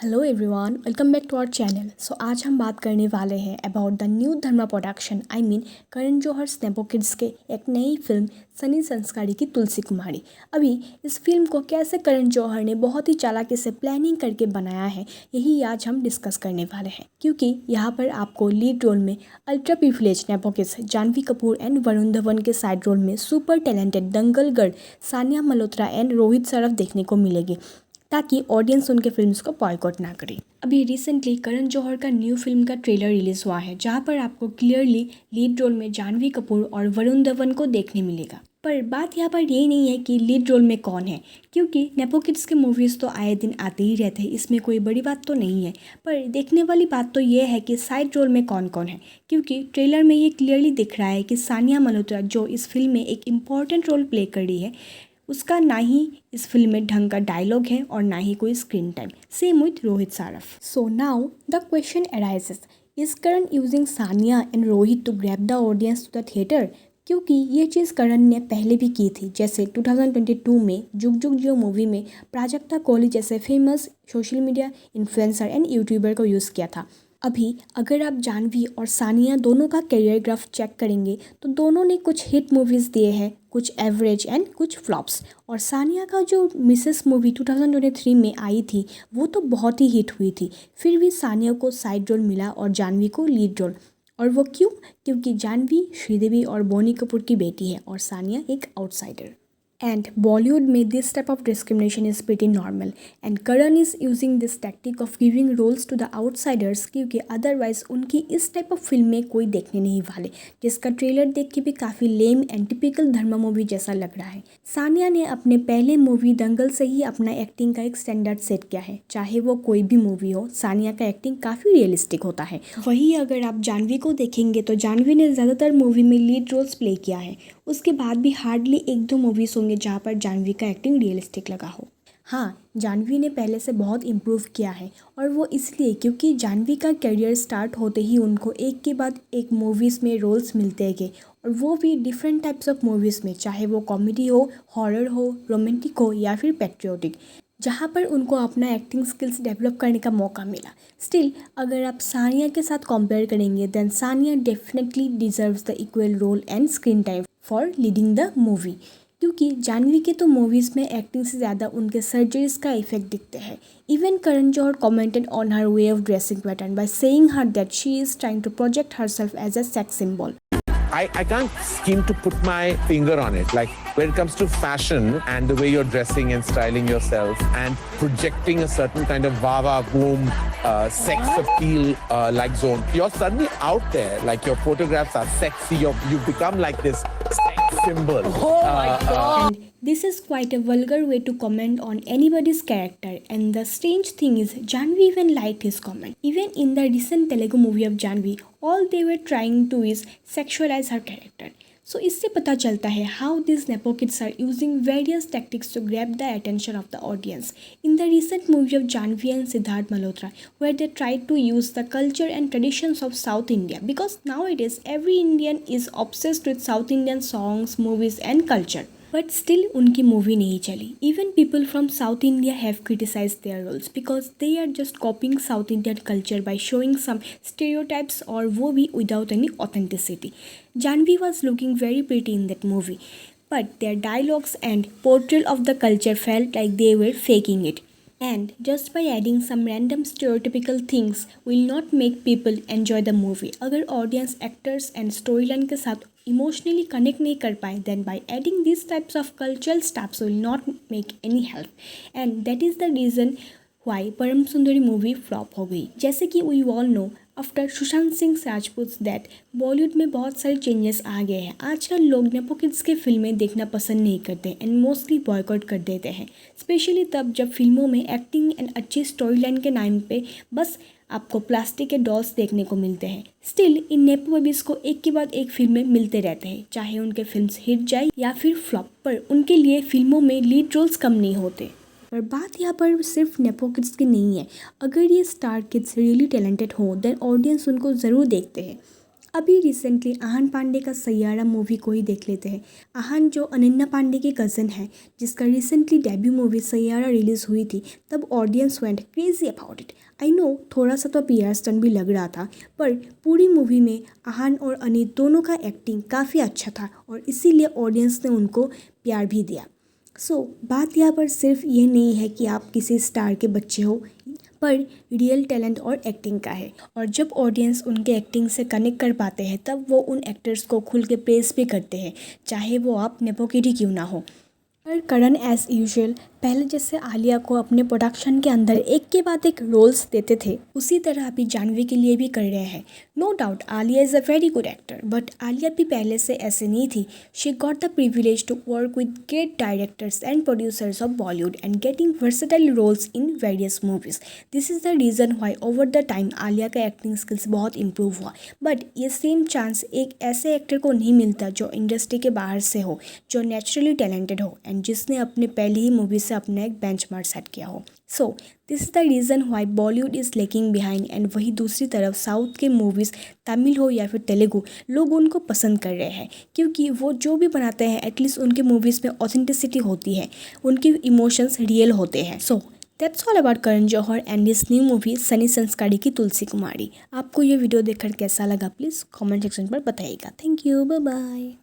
Hello everyone, welcome back to our channel. So आज हम बात करने वाले हैं about the new Dharma production Karan Johar स्नेपो किड्स के एक नई फिल्म सनी संस्कारी की तुलसी कुमारी। अभी इस फिल्म को कैसे करण जौहर ने बहुत ही चालाकी से प्लानिंग करके बनाया है, यही आज हम डिस्कस करने वाले हैं। क्योंकि यहाँ पर आपको लीड रोल में ultra privilege nepo kids Janhvi Kapoor and Varun Dhawan के साइड रोल में super talented Dangal girl Sanya Malhotra and Rohit Saraf देखने को मिलेगी, ताकि ऑडियंस उनके फिल्म्स को बॉयकॉट ना करे। अभी रिसेंटली करण जौहर का न्यू फिल्म का ट्रेलर रिलीज हुआ है, जहां पर आपको क्लियरली लीड रोल में जानवी कपूर और वरुण धवन को देखने मिलेगा। पर बात यहाँ पर ये नहीं है कि लीड रोल में कौन है, क्योंकि नेपो किड्स के मूवीज़ तो आए दिन आते ही रहते हैं, इसमें कोई बड़ी बात तो नहीं है। पर देखने वाली बात तो ये है कि साइड रोल में कौन कौन है, क्योंकि ट्रेलर में ये क्लियरली दिख रहा है कि सानिया मल्होत्रा, जो इस फिल्म में एक इम्पॉर्टेंट रोल प्ले कर रही है, उसका ना ही इस फिल्म में ढंग का डायलॉग है और ना ही कोई screen time. Same with Rohit Saraf. So now the question arises, is Karan using Sanya and Rohit to grab the audience to the theatre? क्योंकि ये चीज़ करण ने पहले भी की थी, जैसे 2022 में जुग जुग जियो मूवी में प्राजक्ता कोहली जैसे famous social media influencer and YouTuber को यूज़ किया था। अभी अगर आप जानवी और सानिया दोनों का करियर ग्राफ चेक करेंगे तो दोनों ने कुछ हिट मूवीज़ दिए हैं, कुछ एवरेज एंड कुछ फ्लॉप्स। और सानिया का जो मिसेस मूवी 2023 में आई थी, वो तो बहुत ही हिट हुई थी। फिर भी सानिया को साइड रोल मिला और जानवी को लीड रोल। और वो क्यों? क्योंकि जानवी श्रीदेवी और बोनी कपूर की बेटी है और सानिया एक आउटसाइडर। And Bollywood में this type of discrimination is pretty normal, and Karan is using this tactic of giving roles to the outsiders, क्योंकि अदरवाइज उनकी इस टाइप ऑफ फिल्म में कोई देखने नहीं वाले, जिसका ट्रेलर देख के भी काफ़ी लेम एंड टिपिकल धर्मा मूवी जैसा लग रहा है। सानिया ने अपने पहले मूवी दंगल से ही अपना एक्टिंग का एक स्टैंडर्ड सेट किया है। चाहे वो कोई भी मूवी हो, सानिया का एक्टिंग काफ़ी रियलिस्टिक होता है। वही अगर आप जानवी को देखेंगे तो जानवी ने ज़्यादातर मूवी में लीड रोल्स प्ले किया है। उसके बाद भी हार्डली एक दो मूवीज़ होंगे जहाँ पर जानवी का एक्टिंग रियलिस्टिक लगा हो। हाँ, जानवी ने पहले से बहुत इम्प्रूव किया है, और वो इसलिए क्योंकि जानवी का करियर स्टार्ट होते ही उनको एक के बाद एक मूवीज़ में रोल्स मिलते गए, और वो भी डिफरेंट टाइप्स ऑफ मूवीज़ में, चाहे वो कॉमेडी हो, हॉरर हो, रोमांटिक हो या फिर पैट्रियोटिक, जहाँ पर उनको अपना एक्टिंग स्किल्स डेवलप करने का मौका मिला। स्टिल अगर आप सानिया के साथ कंपेयर करेंगे, then Sanya definitely deserves the equal role and screen time for leading the movie. क्योंकि जानवी के तो मूवीज़ में एक्टिंग से ज़्यादा उनके सर्जरीज का इफेक्ट दिखते हैं। Even Karan Johar commented on her way of dressing pattern by saying her that she is trying to project herself as a sex symbol. I can't seem to put my finger on it. Like when it comes to fashion and the way you're dressing and styling yourself and projecting a certain kind of wah-wah boom, sex appeal like zone, you're suddenly out there. Like your photographs are sexy. You become like this sex symbol. Oh my God. And this is quite a vulgar way to comment on anybody's character, and the strange thing is Janvi even liked his comment. Even in the recent Telugu movie of Janvi, all they were trying to is sexualize her character. So इससे पता चलता है how these nepo kids are using various tactics to grab the attention of the audience. In the recent movie of Janvi and Siddharth Malhotra, where they tried to use the culture and traditions of South India, because nowadays every Indian is obsessed with South Indian songs, movies and culture. But still उनकी movie नहीं चली। Even people from south India have criticise their roles because they are just copying south Indian culture by showing some stereotypes, और वो भी without any authenticity. Janhvi was looking very pretty in that movie, but their dialogues and portrayal of the culture felt like they were faking it. And just by adding some random stereotypical things will not make people enjoy the movie. अगर audience actors and storyline के साथ emotionally connect नहीं कर पाए, then by adding these types of cultural stuffs will not make any help. And that is the reason why परम सुंदरी movie flop हो गई। जैसे कि we all know, after Sushant Singh Rajput death Bollywood में बहुत सारे चेंजेस आ गए हैं। आजकल लोग नेपो किड्स के फिल्में देखना पसंद नहीं करते एंड मोस्टली बॉयकॉट कर देते हैं, स्पेशली तब जब फिल्मों में एक्टिंग एंड अच्छी स्टोरी लाइन के नाम पे बस आपको प्लास्टिक के डॉल्स देखने को मिलते हैं। स्टिल इन नेपो बेबीज को एक के बाद एक फिल्में मिलते रहते हैं, चाहे उनके फिल्म्स हिट जाए या फिर फ्लॉप, पर उनके लिए फिल्मों में लीड रोल्स कम नहीं होते। पर बात यहाँ पर सिर्फ नेपो किड्स की नहीं है। अगर ये स्टार किड्स रियली टैलेंटेड हो, देन ऑडियंस उनको ज़रूर देखते हैं। अभी रिसेंटली आहान पांडे का सैयारा मूवी को ही देख लेते हैं। आहान जो अनन्या पांडे की कज़न है, जिसका recently debut movie Saiyaara release हुई थी, तब audience went crazy about it. I know थोड़ा सा तो पीआर स्टंट भी लग रहा था, पर पूरी मूवी में आहान और अनीत दोनों का एक्टिंग काफ़ी अच्छा था और इसीलिए ऑडियंस ने उनको प्यार भी दिया। बात यहाँ पर सिर्फ ये नहीं है कि आप किसी स्टार के बच्चे हो, पर रियल टैलेंट और एक्टिंग का है। और जब ऑडियंस उनके एक्टिंग से कनेक्ट कर पाते हैं, तब वो उन एक्टर्स को खुल के प्रेस भी करते हैं, चाहे वो आप नेपोकिड ही क्यों ना हो। पर करण एज यूजुअल पहले जैसे आलिया को अपने प्रोडक्शन के अंदर एक के बाद एक रोल्स देते थे, उसी तरह अभी जानवी के लिए भी कर रहे हैं। No doubt Alia is a very good actor, but Alia भी पहले से ऐसे नहीं थी। She got the privilege to work with great directors and producers of Bollywood and getting versatile roles in various movies. This is the reason why over the time Alia का acting skills बहुत improve हुआ। बट ये सेम चांस एक ऐसे actor को नहीं मिलता जो इंडस्ट्री के बाहर से हो, जो नेचुरली टैलेंटेड हो एंड जिसने अपने पहली ही मूवी से अपना एक बेंचमार्क सेट किया हो। So this is the reason Y Bollywood is lacking behind and वही दूसरी तरफ साउथ के मूवीज़, तमिल हो या फिर तेलुगु, लोग उनको पसंद कर रहे हैं क्योंकि वो जो भी बनाते हैं एटलीस्ट उनके मूवीज़ में ऑथेंटिसिटी होती है, उनके इमोशंस रियल होते हैं। So that's all about Karan Johar and this new movie Sunny Sanskari की तुलसी कुमारी। आपको ये वीडियो देखकर कैसा लगा प्लीज़ कमेंट सेक्शन पर बताइएगा। Thank you, bye bye.